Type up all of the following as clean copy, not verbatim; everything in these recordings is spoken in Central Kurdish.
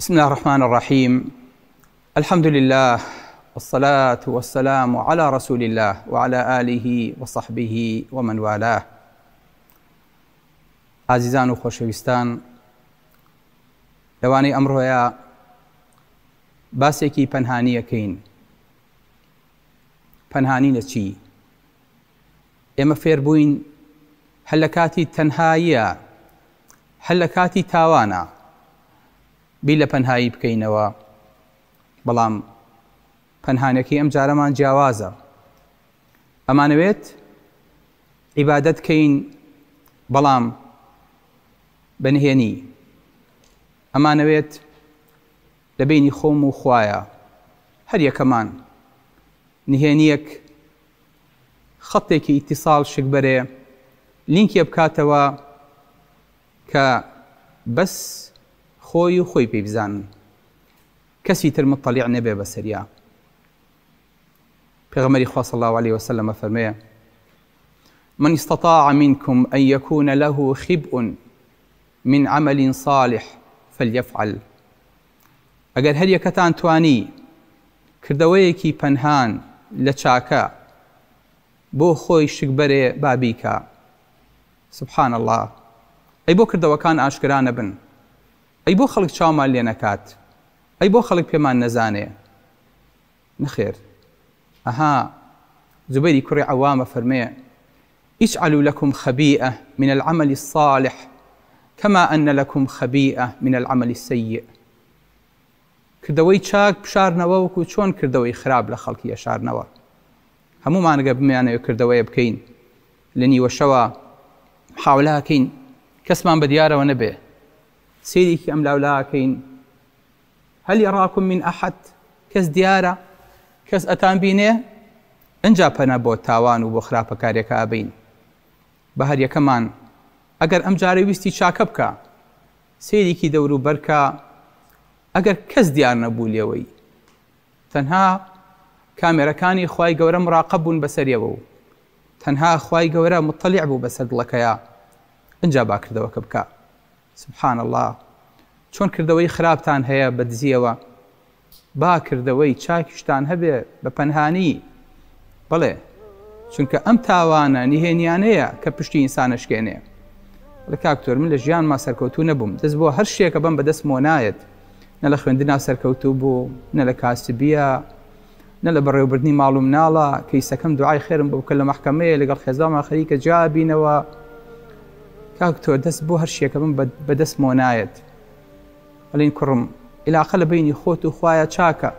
بسم الله الرحمن الرحيم. الحمد لله والصلاة والسلام على رسول الله وعلى آله وصحبه ومن والاه. عزیزان و خۆشەویستان، لەوانەی ئەمڕۆیە باسێکی پەنهانیەکەین. پەنهانی لە چی؟ ئێمە فێر بووین هەر لە کاتی تەنهاییە، هەر لە کاتی تاوانە بی لە پەنهایی بکەینەوە، بەڵام پەنهانەکەی ئەم جارەمان جیاوازە. ئەمانەوێت عیبادەت بکەین بەڵام بەنهێنی، ئەمانەوێت لە بینی خۆم و خوایە هەر یەکەمان نهێنیەک خەتێکی ئیتیساڵ شکبەرێ لینکێ بکاتەوە کە بەس خۆی و خۆی پێی بزانن، کەسی تر مطلع نەبێ بەسەریا. پێغەمبەری خوا صلی الله عليه وسلم فەرمێ: من استطاع منكم أن يكون له خبء من عمل صالح فليفعل. ئەگەر هەر یەکەتان توانی کردەوەیەکی پەنهان لە چاکە بۆ خۆی شکبەرێ بابیکە. سبحان الله، ئەی بۆ کردەوەکان ئاشکرا نەبن، ئەی بۆ خەڵک چاومان لێ نەکات، ئەی بۆ خەڵک پێمان نەزانێ. نەخێر. ئەها زوبەیری کوڕی عەوامە فەرمێ: اجعلوا لكم خبيئة من العمل الصالح كما أن لكم خبيئة من العمل السيء. کردەوەی چاک بشارنەوە وەکو چۆن کردەوەی خراپ لە خەڵکی ئەشارنەوە. هەموومانەگە بمانەوێت کردەوەیە بکەین، لە نیوە شەوە محاولەکەین کەسمان بە دیارەوە نەبێ، سیرێکی ئەم لاولاکەین. هەل یەڕاکم من ئەحەد، کەس دیارە، کەس ئەتان بینێ؟ ئەنجا پەنە بۆ تاوان و بۆ خراپەکاریەکە ئەبین. بە هەر یەکەمان ئەگەر ئەم جارە ویستی چاکە بکە، سیرێکی دەور و بەرکە، ئەگەر کەس دیار نەبوو لێوەی، تەنها کامێرەکانی خوای گەورە مراقەب بوون بەسەریەوە و تەنها خوای گەورە مطلع بوو بەسەر دڵەکەیە، ئەنجا با کردەوەکە بکە. سبحان الله، چۆن کردەوەی خراپتان هەیە بە دزیەوە، با کردەوەی چاکیشتان هەبێ بە پەنهانی. بەڵێ، چونکە ئەم تاوانە نهێنیانەیە کە پشتی ئینسانە شکێنێ. لە کاکتۆر، من لە ژیانما سەرکەوتوو نەبووم، دەست بۆ هەر شتێکە بەم بەدەستمەوە نایەت، نە لە خوێندنا سەرکەوتوو بوو، نە لە کاسبیە، نە لە بەڕێوەبردنی ماڵ و مناڵە. کەیسەکەم دوعای خێرم بۆ بکە لە مەحکەمەیە لەگەڵ خێزانمان خەریکە جیابینەوە. کاکتۆر، دەست بۆ هەر شتێکە بم بەدەستمەوە نایەت. ئەڵێن کوڕم، عیلاقە لە بینی خۆت و خوایە چاکە،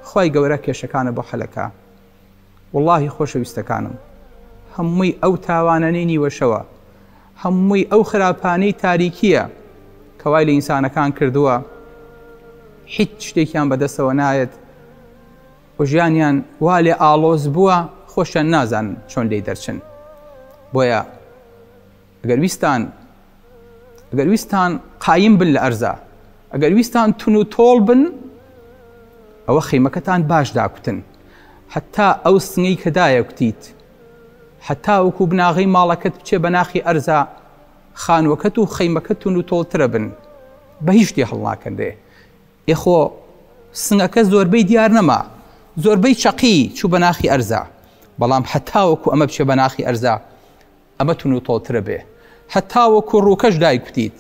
خوای گەورە کێشەکانە بۆ حەلەکە. واللهی خۆشەویستەکانم، هەمووی ئەو تاوانانەی نیوەشەوە، هەمووی ئەو خراپانەی تاریکیە کە وای لە ئینسانەکان کردووە، هیچ شتێکیان بەدەستەوە نایەت و ژیانیان وا لێ ئاڵۆز بووە، خۆشیان نازانن چۆن لێی دەرچن. بۆیە ئەگەر ویستان قایم بن لە ئەرزە، ئەگەر ویستان تون و تۆڵ بن، ئەوە خەیمەکەتان باش داکوتن، حتا ئەو سنگەی کە دایەکوتیت، حتا وەکو بناغی ماڵەکەت بچێ بە ناخی ئەرزە، خانوەکەت و خەیمەکەت تون و تۆڵترە بن، بە هیچ شتێ هەڵناکەندێ. ئێخۆ سنگەکە زۆربەی دیار نەما، زۆربەی چەقی چوو بە ناخی ئەرزە، بەڵام حتا وەکو ئەمە بچێ بە ناخی ئەرزە، ئەمە تون و تۆڵترە بێ. حتا وەکو ڕووکەش دایکوتیت،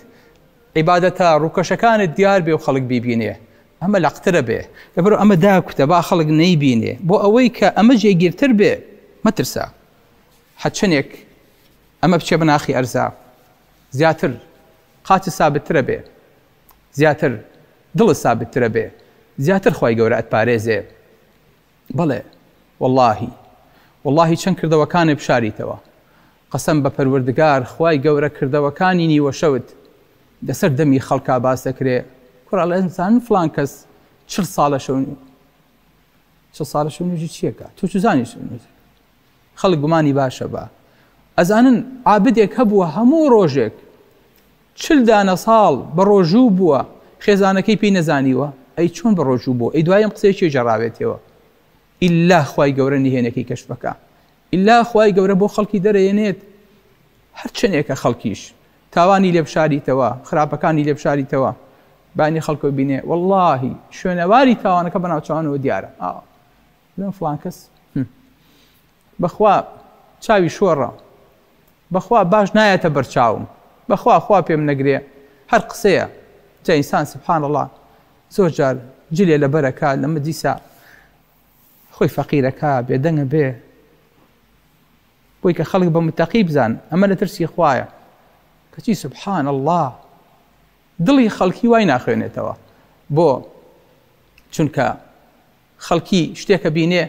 عیبادەتە ڕووکەشەکانت دیار بێ و خەڵک بیبینێ، ئەمە لەقترە بێ، لەبەر ئەمە داکوتە با خەڵک نەیبینێ، بۆ ئەوەی کە ئەمە جێگیرتر بێ. مەترسە حەچەنێک ئەمە بچێ بە ناخی ئەرزە، زیاتر قاتی سابترە بێ، زیاتر دڵ سابترە بێ، زیاتر خوای گەورە ئەتپارێزێ. بەڵێ، واللهی چەند کردەوەکانێ بشاریتەوە. قەسەم بە پەروەردگار، خوای گەورە کردەوەکانی نیوەشەوت لەسەر دەمی خەڵکا باس دەکرێ. کوڕە ئینسان فڵان کەس 40 ساڵە نوێژی چیەکە؟ تۆ چزانی خەڵک گومانی باشە بە ئەزانن عابدێک هەبووە هەموو ڕۆژێک 40 دانە ساڵ بە ڕۆژوو بووە، خێزانەکەی پێی نەزانیوە. ئەی چۆن بە ڕۆژوو بووە؟ ئەی دوایم قسەیەکی جەڕاوێتەوە. ئیلا خوای گەورە نهێنەکەی کەشف بکە، ئیلا خوای گەورە بۆ خەڵکی دەرەێنێت. هەر چنێکە خەڵکیش تاوانی لێ بشاریتەوە، خراپەکانی لێ بشاریتەوە، بانی خەڵکۆ بینێ واللهی شوێنەواری تاوانەکە بەناو چاوانەوە دیارە لەم فڵان کەس بەخوا چاوی شۆڕە بەخوا باش نایەتە بەرچاوم بەخوا خوا پێم نەگرێ هەر قسەیە جا ئینسان سبحان الله زۆر جار جلێ لە بەرەکە لەمە دیسا خۆی فەقیرەکە بێدەنگە بێ بۆی کە خەڵک بە متەقی بزان ئەمە لە ترسی خوایە کەچی سبحان الله دڵی خەڵکی وای ناخوێنێتەوە بۆ چونکە خەڵکی شتێکە بینێ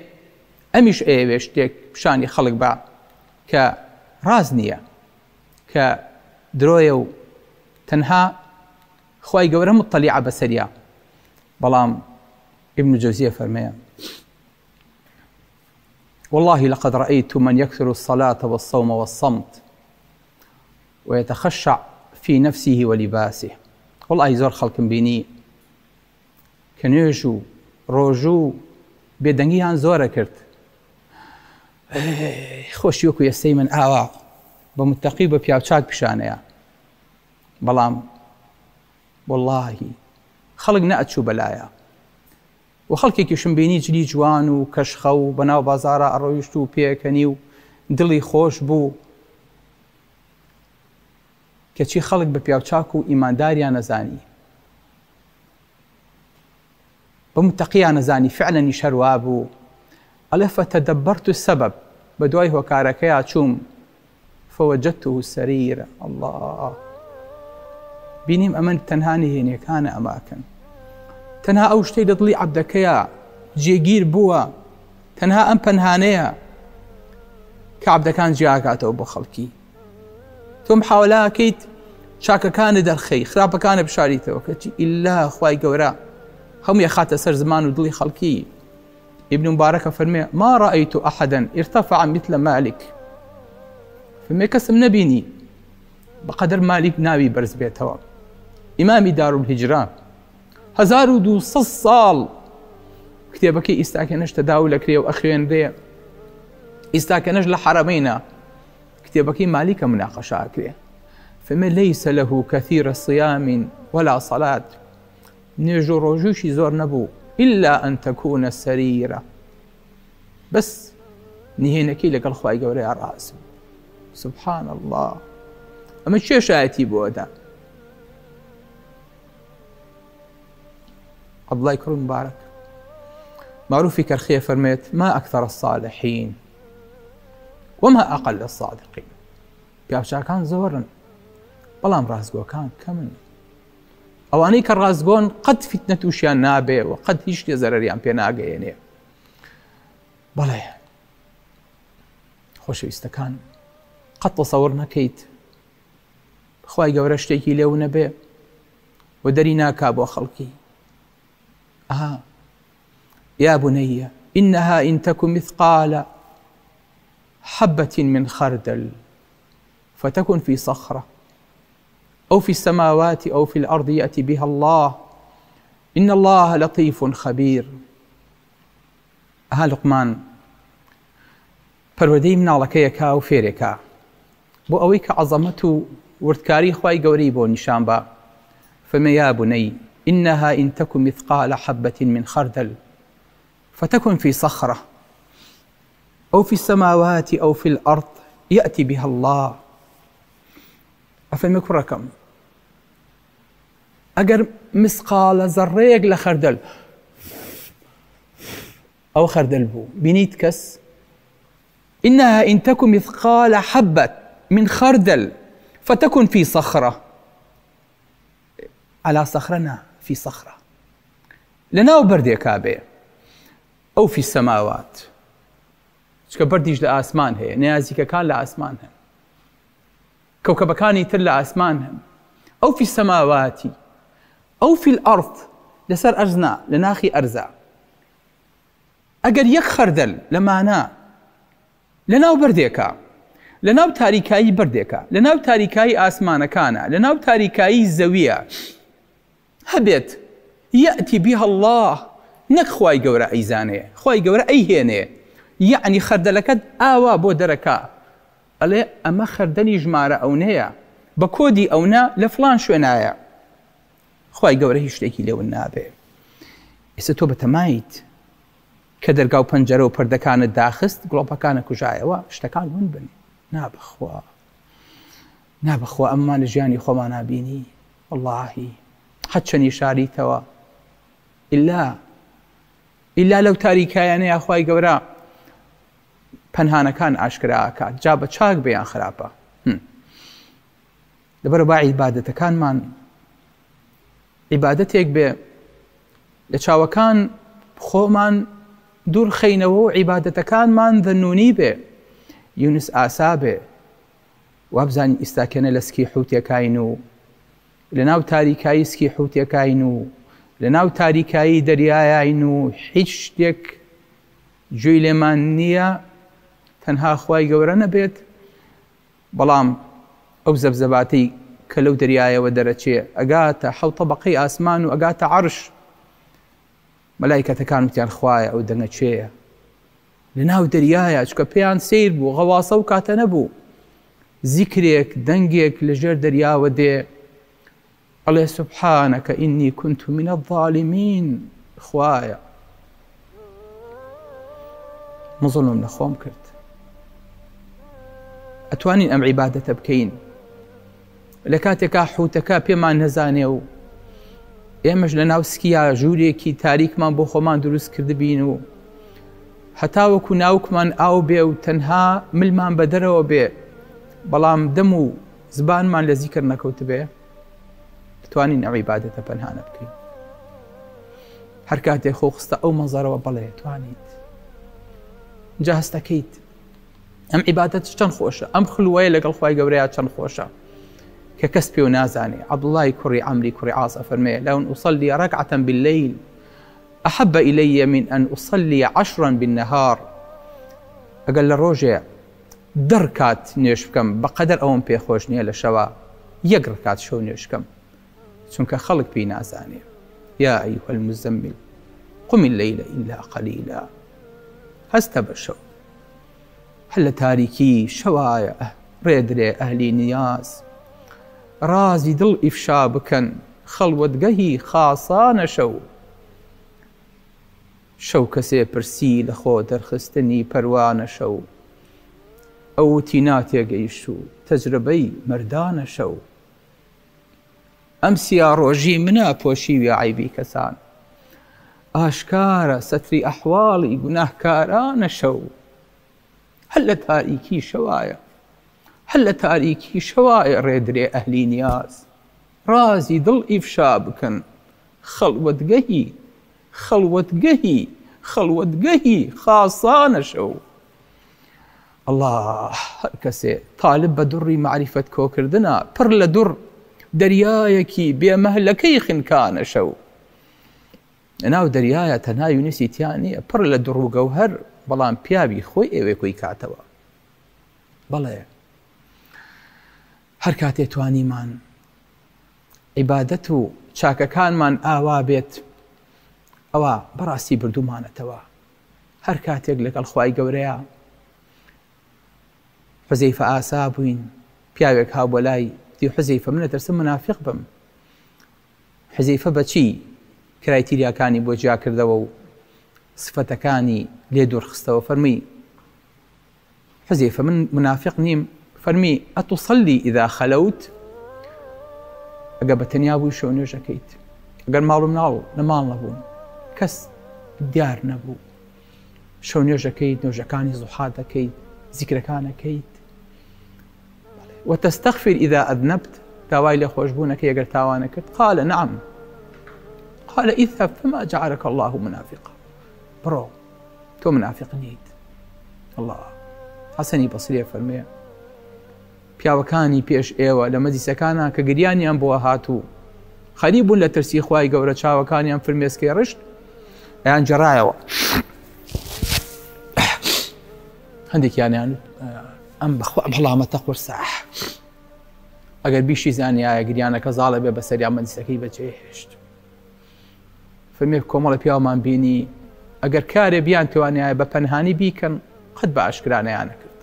ئەمیش ئەوێ شتێک پیشانی خەڵک بە کە ڕاز نییە کە درۆیە و تەنها خوای گەورە مطەلیعە بەسەریە بەڵام ابن جوزیە فەرمەیە والله لقد رأيت من يكثر الصلاة والصوم والصمت ويتخشع في نفسه ولباسه والله زۆر خەڵکم بینی کە نوێژ و ڕۆژ و بێدەنگیان زۆرە کرد خۆشی وەکو ئێستەی من ئاوا بە متەقی بە پیاوچاک پیشانەیە بەڵام واللهی خەڵک نەئەچوو بەلایە و خەڵکێکیشم بینی جلی جوان و کەشخە و بەناو بازارە ئەڕۆیشت و پێکەنی و دڵی خۆش بوو کەچی خەڵک بە پیاوچاک و ئیمانداریان نەزانی بە متەقییان نەزانی فعلەنی شەروا بوو ئەڵێ فتەدەبەرت السەبەب بە دوای هۆکارەکەیە چووم فوجدته سەریرە الله بینیم ئەمە تەنها نهێنیەکانە ئەماکەن تەنها ئەو شتەی لە دڵی عەبدەکەیە جێگیر بووە تەنها ئەم پەنهانەیە کە عەبدەکان جیاکاتەوە بۆ خەڵکی تۆ محاولەکەیت چاکەکانت دەرخەی خراپەکانە بشاریتەوە کەچی ئیلا خوای گەورە هەمووی خاتە سەر زمان و دڵی خەڵکی ابن مبارەکە فەرمێ ما رأيت أحدا ارتفع مثل مالك فەرمێ کەسم نەبینی بەقەدر مالیک ناوی بەرز بێتەوە ئیمامی دارولهیجرە 1200 ساڵ کتێبەکەی ئیستاکێنەش تەداول ئەکرێ و ئەخوێنرێ ئیستاکێنەش لە حەرەمەینە کتێبەکەی مالیکە مناقەشە ئەکرێ فەرمێ لەیسە لەهو کەثیرە صیام ولا صلاة نوێژ و ڕۆژوشی زۆر نەبوو إلا أن تكون سەریرە بەس نهێنەکەی لەگەڵ خوای گەورەیە ڕاست سبحان الله ئەمە چێ شایەتی بۆدا عەبدوڵای کوڕی مبارەک معروفی کەرخیە فەرمێت ما أكثر الصالحين وما أقل الصادقين پیاوچاکان زۆرن بەڵام ڕازگۆکان کەمن ئەوانەی کە ڕازگۆن قەت فیتنە تووشیان نابێ و قەت هیچ شتێ زەرەریان پێ ناگەیەنێ بەڵێ خۆشەویستەکان قەت تەسەوڕ نەکەیت خوای گەورە شتێکی لێو نەبێ و دەری ناکا بۆ خەڵکی يا بني إنها إن تك مثقال حبة من خردل فتكن في صخرة أو في السماوات أو في الأرض يأتي بها الله إن الله لطيف خبير لقمان پەروەردەی مناڵەکەیەکا و فێرێکا بۆ ئەوەی کە عەزەمەت و وردکاری خوای گەورەی بۆ نیشان بە فەرمێ يا بني إنها إن تك مثقال حبة من خردل فتكن في صخرة أو في السماوات أو في الأرض يأتي بها الله أفهمك الرقم أجر مسقال زريق لخردل أو خردل بو بنيت كس إنها إن تكن مثقال حبة من خردل فتكن في صخرة على صخرنا في صخرة لنا بردي كابي أو في السماوات شكا برديش لآسمان هي نيازيكا كان لآسمانها كوكب كان يتر لآسمانهم أو في السماوات أو في الأرض لسر أرزنا لناخي أرزا أجر يك خردل لمانا لناو برديكا لناو تاريكاي برديكا لناو تاريكاي آسمان كانا لناو تاريكاي الزوية هبت يأتي بها الله نك خواي قورا أيزاني خواي قورا أيهيني يعني خردلكت آوا بو دركا ئەڵێ ئەمە خەردەلی ژمارە ئەو نەیە بە کۆدی ئەونا لە فڵان شوێنایە خوای گەورە هیچ شتێکی لێون نابێ. ئێستا تۆ بەتەمایت کە دەرگا و پەنجەرە و پەردەکانت داخست گڵۆپەکانە کوژایەوە شتەکان ون بن. نابخوا ئەممان لە ژیانی خۆمان نابینی واللهی حەچەنی شاریتەوە ئیلا لەو تاریکایانەیە خوای گەورە پەنهانەکان ئاشکراکات جا بە چاک بەیان خراپە. لەبەرە با عیبادەتەکانمان عیبادەتێک بێ لە چاوەکان خۆمان دوور خەینەوە و عیبادەتەکانمان ذەنونی بێ یونس ئاسا بێ وابزانین ئیستاکەنە لە سکی حوتەکەین و لە ناو تاریکایی سکی حوتەکەین و لە ناو تاریکایی دەریایین و هیچ شتێک گوێی لێمان نییە تەنها خوای گەورە نەبێت بەڵام ئەو زەبزەباتەی کە لەو دەریایەوە دەرەچێ ئەگاتە حەوت طەبەقەی ئاسمان و ئەگاتە عەرش مەلایکەتەکان وتیان خوایە ئەو دەنگە چێیە لە ناو دەریایە چکە پێیان سیر بوو غەواسە و کاتە نەبوو زیکرێک دەنگێک لەژێر دەریاوە دێ ئەڵێ سوبحانەکە ئینی كنت من الظالمین خوایە مزڵم لە خۆم کرد. ئەتوانین ئەم عیبادەتە بکەین لە کاتێکا حوتەکە پێمان نەزانێ و ئێمەش لە ناو سکییا ژوورێکی تاریکمان بۆ خۆمان دروست کردبین و هەتا وەکو ناوکمان ئاو بێ و تەنها ملمان بە دەرەوە بێ بەڵام دەم و زبانمان لە زیکر نەکەوت بێ بتوانین ئەو عیبادەتە پەنهانە بکەین. هەر کاتێک خۆ خستە ئەو مەنزەرەوە بەڵێ توانیت جا هەستەکەیت ئەم عیبادەت چەند خۆشە ئەم خلوەیە لەگەڵ خوای گەورەیە چەند خۆشە کە کەس پێ و نازانێ. عەبدوڵڵای کوڕی عەمری کوڕی عاص فەرمێ لەو ئوصلي ركعة بالليل أحب إلي من أن أصلي 10 بالنهار. ئەگەر لە ڕۆژێ دەرکات نوێش بکەم بەقەدەر ئەوم پێخۆش نییە لە شەوە یەک ڕکات شەو نوێش بکەم چونکە خەڵک پێی نازانێ. یا ئەیها المزەمل قم الليل إلا قليلا. هەستە بە شەو هەر لە تاریکی شەوایە ڕێدرێ ئەهلی نیاز رازی دڵ ئیفشا بکەن خەڵوەتگەهی خاسانە شەو کەسێ پرسی لە خۆ دەرخستنی پەروانە شەو ئەوتی ناتێگەیشت و تەجربەی مەردانە شەو ئەم سیا ڕۆژی منە پۆشیوی عیبی کەسان ئاشکارە سەتری ئەحواڵی گوناهکارانە شەو هەر لە تاریکی شەوایە هەر لە تاریکی شەوایە ڕێدرێ ئەهلی نیاز رازی دڵ ئیفشا بکەن خەڵوەتگەهی خاسانە شەو. الله هەر کەسێ طالب بە دوڕی معریفەت کۆکردنە پڕ لە دوڕ دەریایەکی بێمەهلەکەی خنکانە شەو. ناو دەریایە تەنها یونسی تیان نییە پڕ لە دوڕ و گەوهەر بەڵام پیاوی خۆی ئێوێ کۆی کاتەوە. بەڵێ هەر کاتێ توانیمان عیبادەت و چاکەکانمان ئاوا بێت ئەوە بەڕاستی بردومانەتەوە. هەر کاتێک لەگەڵ خوای گەورەیە حوزەیفە ئاسا بووین پیاوێک هاو بۆ لای دی حوزەیفە منە دەرسم منافق بم. حوزەیفە بەچی کرایتیریاکانی بۆ جیا کردەوە و سفەتەکانی لێ دوورخستەوە فەرمی حوزەیفە من منافق نیم فەرمی ئەتوصەلی ئیذا خەلەوت ئەگە بە تەنیا بووی شەو نوێژەکەیت ئەگەر ماڵم ناڵ لە ماڵ نەبووم کەس دیار نەبوو شەو نوێژەکەیت نوێژەکانی زوحا دەکەیت زیکرەکانەکەیت وتستغفر إذا أذنبت داوای لێ خۆشبوونەکە ئەگەر تاوانە کرد قال نعم قال اذهب فما جعلك الله منافقا بڕۆ تۆ منافق نیت. الله حەسەنی بەسریە فەرمێ پیاوەکانی پێش ئێوە لە مەجلیسەکانە کە گریانیان بۆ هاتوو خەریب بوون لە ترسی خوای گەورە چاوەکانیان فرمێسکەی ڕشت ئەیان جێڕایەوە هەندێکیانیان ئەم بەخوا بەڵامەتە قورسە ئەگەر بیشی زانیایە گریانەکە زاڵە بێ بەسەریان مەجلیسەکەی بەجێهێشت. فەرمێ کۆمەڵە پیاومان بینی ئەگەر کارێ بیان توانایە بە پەنهانی بیکەن قەت بە ئاشکرانەیانە کرد.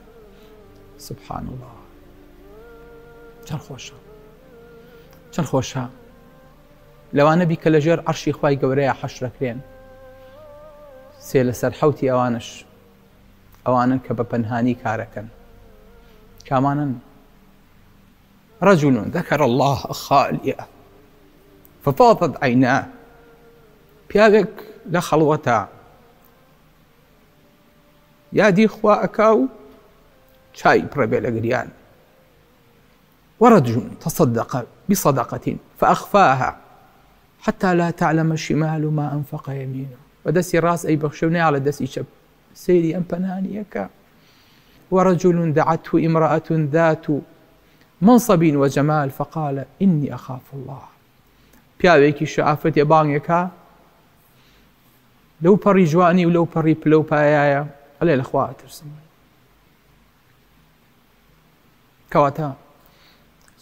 سبحان الله چەند خۆشە لەوانە بی کە لە ژێر عەرشی خوای گەورەیە حەشرەکرێن سێ لەسەر حەوتی ئەوانن کە بە پەنهانی کارەکەن کامانن رجل ذكر الله خاليا ففاضت عيناه پیاوێک لە خەڵوەتە یادی خوا ئەکاو چای پڕەبێ لە گریان ورجل تصدق بصدقة فأخفاها حتى لا تعلم شمال ما أنفق يمينه ودسي راس أي بخشوني على دسي شب سيري أم بنانيك ورجل دعته امرأة ذات منصب وجمال فقال إني أخاف الله پیاوێکی شعافەت بانگێکا لەو پەڕی جوانی و لەو پەڕی پلە و پایایە ئەڵێ لەخوا ئەترسم کەواتە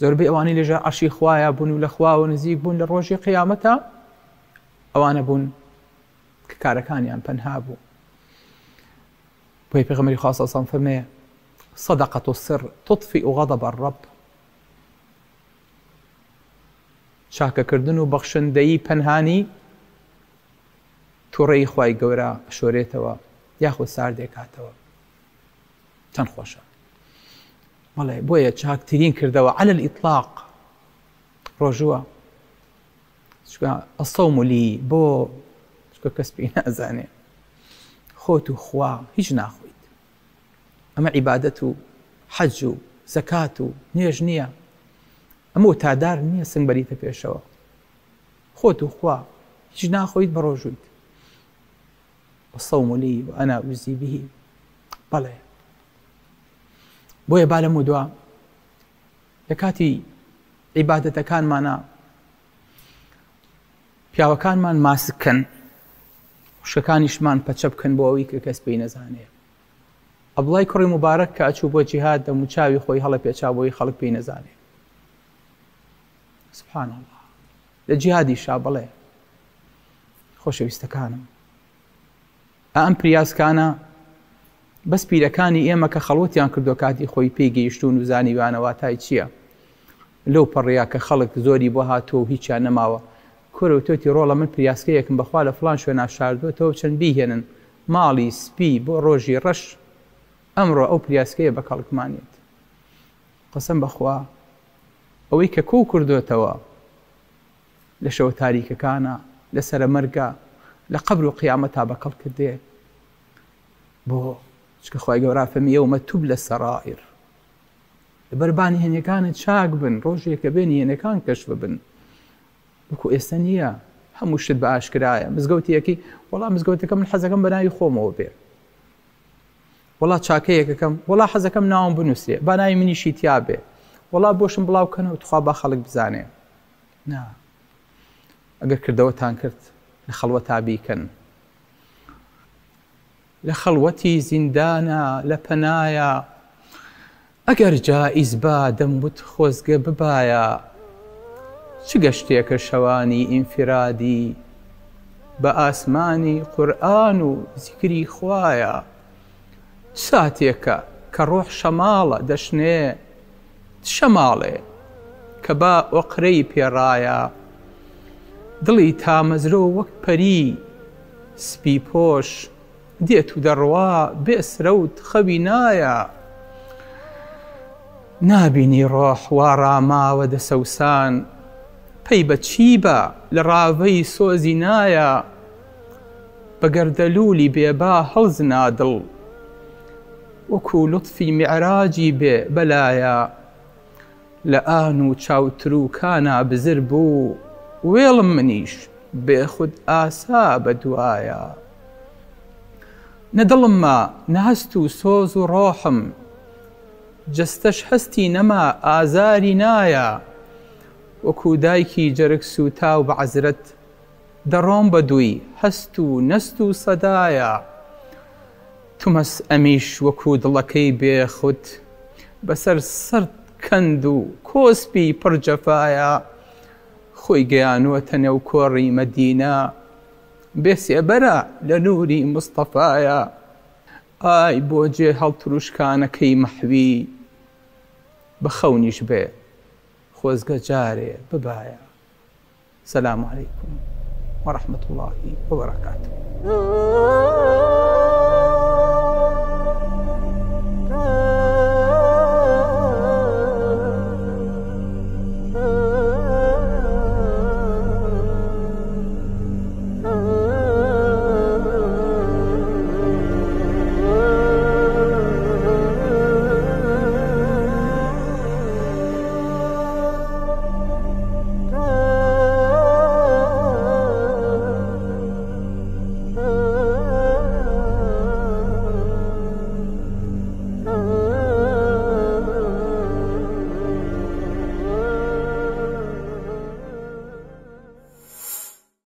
زۆربەی ئەوانەی لەژێر عەرشی خوایە بوون و لە خواوە نزیک بوون لە ڕۆژی قیامەتە ئەوانە بوون کە کارەکانیان پەنها بوو بۆی پێغەمبەری خوا صلی الله علیه و سەلەم فەرمێ صدقة السر تطفئ غضب الرب چاکەکردن و بەخشندەیی پەنهانی تووڕەی خوای گەورە شۆرێتەوە یاخود ساردێکاتەوە چەند خۆشە بەڵێ بۆیە چاکترین کردەوە على الإطلاق ڕۆژووە الصوم لي بۆ کەس پێی نازانێ خۆت و خوا هیچ ناخۆیت ئەمە عیبادەت و حەج و زەکات و نوێژ نییە ئەمە تادار نییە سنگ بەریتە پێشەوە خۆت و خوا هیچ ناخۆیت بە ڕۆژوویت الصوم لي وأنا أجزي به بەڵێ بۆیە با لەم دووە لە کاتی عیبادەتەکانمانە پیاوەکانمان ماسککەن خوشکەکانیشمان پەچە بکەن بۆ ئەوەی کە کەس پێی نەزانێ عەبدوڵای کوڕی مبارەک کە ئەچوو بۆ جیهاد دەموچاوی خۆی هەڵە پێچاوەوەی خەڵک پێی نەزانێ سبحان الله لە جیهادیشا بڵێ خۆشەویستەکانم ئەم پریاسکانە بەس پیرەکانی ئێمە کە خەڵوەتیان کردو کاتی خۆی پێی گەیشتون و زانیوانە واتای چییە لەو پەڕەیە کە خەڵک زۆری بۆ هاتۆ و هیچیان نەماوە کورەوتۆتی ڕۆڵە من پریاسکەیەکم بەخوا لە فڵان شوێنە شاردوێتەوە چەند بیهێنن ماڵی سپی بۆ ڕۆژی ڕەش ئەمڕۆ ئەو پریاسکەیە بە کەڵکمانێت قەسەم بەخوا ئەوەی کە کۆ کردوێتەوە لە شەوە تاریکەکانە لە سەرە مەرگە لە قەبر و قیامەتا بە کەڵ کردێ بۆ چکە خوای گەورە فەرمی یەومە توبلە سەرائر لەبەربانی هێنەکانت چاک بن ڕۆژێکە بێنی هێنەکان کەشف بن وەکو ئێستا نییە هەموو شت بە ئاشکرایە مزگەوتیەکی وەڵا مزگەوتەکە من حەزەکەم بە ناوی خۆمەوە بێ وەڵا چاکەیەکەکەم وەڵا حەزەکەم ناوم بنووسێ با ناوی منیشی تیا بێ وەڵا بۆشم بڵاوکەنەوە تخوا با خەڵک بزانێ نا ئەگەر کردەوەتان کرد لە خەڵوەتا بیکەن لە خەڵوەتی زیندانە لە پەنایە ئەگەر جائیز با دەموت خۆزگە ببایە چ گەشتێکە شەوانی ئینفرادی بە ئاسمانی قورئان و زیکری خوایە ساتێکە کە ڕۆح شەماڵە دەشنێ شەماڵێ کە با ئۆقرەی پێڕایە دڵی تامەزرۆ وەک پەری سپی پۆش دێت و دەڕوا بێسرەوت خەوی نایە نابینی ڕۆح وا ڕاماوە دەسەوسان پەی بە چی بە لە ڕاوەی سۆزی نایە بە گەردەلوولی بێبا هەڵزنا دڵ وەکو لوتفی میعراجی بێ بەلایە لە ئان و چاوتر و کانە بزر بوو وێڵم منیش بێ خود ئاسا بە دوایە نەدڵممە نەهەست و سۆز و ڕۆحم جەستەش هەستی نەما ئازاری نایە وەکو دایکی جەرگ سوتا و بە عەزرەت دەڕۆم بە دووی هەست و نەست و سەدایە تومەس ئەمیش وەکو دڵەکەی بێخود بەسەر سرد کەند و کۆسپی پڕجەفایە خۆی گەیانووەتە نێو کۆڕی مەدینە بێسێبەرە لە نووری مستەفایە ئای بۆ جێ هەڵتروشکانەکەی مەحوی بە خەونیش بێ خۆزگە جارێ ببایە. 20 خۆزگە جارێ ببایە السلام عليكم ورحمة الله وبركاته.